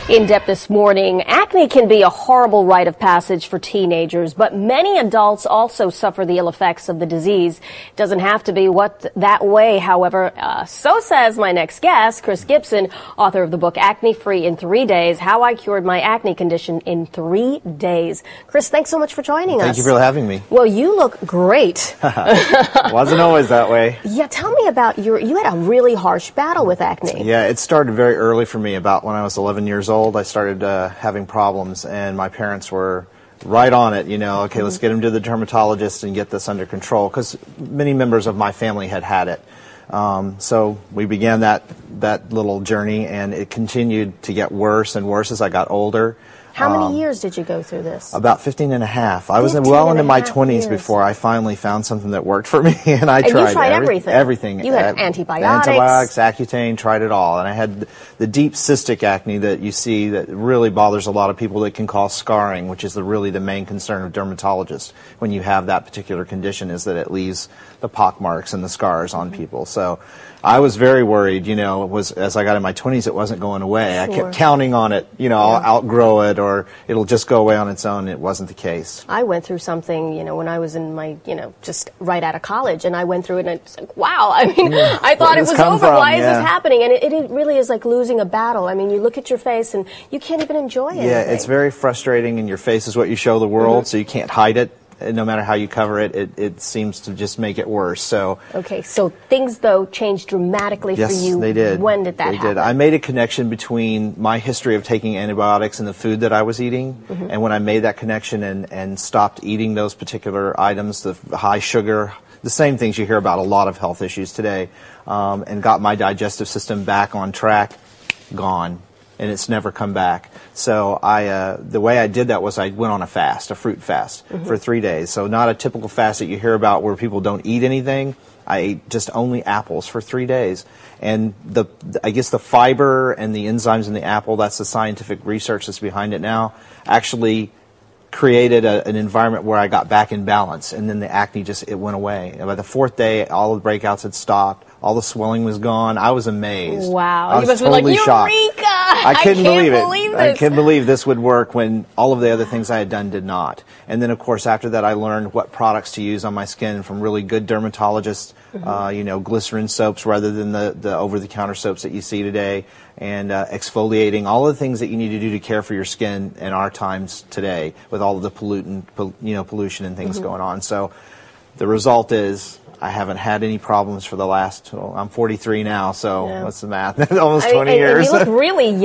In depth this morning, acne can be a horrible rite of passage for teenagers, but many adults also suffer the ill effects of the disease. It doesn't have to be that way, however. So says my next guest, Chris Gibson, author of the book Acne Free in 3 Days, How I Cured My Acne Condition in 3 Days. Chris, thanks so much for joining us. Thank you for having me. Well, you look great. Wasn't always that way. Yeah, tell me about you had a really harsh battle with acne. Yeah, it started very early for me. About when I was 11 years old, I started having problems, and my parents were right on it. You know, okay, let's get him to the dermatologist and get this under control, because many members of my family had it. So we began that little journey, and it continued to get worse and worse as I got older. How many years did you go through this? About 15 and a half. I was well into my 20s before I finally found something that worked for me, and I tried you tried everything. Everything. You had antibiotics. Accutane, tried it all. And I had the deep cystic acne that you see that really bothers a lot of people, that can cause scarring, which is really the main concern of dermatologists when you have that particular condition, is that it leaves the pock marks and the scars on people. So I was very worried, you know, as I got in my 20s, it wasn't going away. I kept counting on it, you know, I'll outgrow it or it'll just go away on its own. It wasn't the case. I went through something, you know, when I was in my, you know, just right out of college, and I went through it, and it's like, wow, I mean, I thought it was over. Why is this happening? And it really is like losing a battle. I mean, you look at your face and you can't even enjoy it. Yeah, it's very frustrating, and your face is what you show the world, so you can't hide it. No matter how you cover it, it seems to just make it worse. So okay, so things though changed dramatically for you. Yes, they did. When did that happen? They did. I made a connection between my history of taking antibiotics and the food that I was eating, and when I made that connection and stopped eating those particular items, the high sugar, the same things you hear about a lot of health issues today, and got my digestive system back on track, gone. And it's never come back. So the way I did that was I went on a fast, a fruit fast, for 3 days. So not a typical fast that you hear about where people don't eat anything. I ate just only apples for 3 days. And I guess the fiber and the enzymes in the apple, that's the scientific research that's behind it now, actually created an environment where I got back in balance, and then the acne it went away. And by the 4th day, all the breakouts had stopped, all the swelling was gone. I was amazed. Wow. I was you must totally be like, shocked. Eureka! I couldn't believe it. Believe this. I couldn't believe this would work when all of the other things I had done did not. And then, of course, after that, I learned what products to use on my skin from really good dermatologists, you know, glycerin soaps rather than the over-the-counter soaps that you see today, and exfoliating, all of the things that you need to do to care for your skin in our times today with all of the pollution and things going on. So the result is I haven't had any problems for the last, I'm 43 now, so what's the math? Almost 20 years. And you look really young.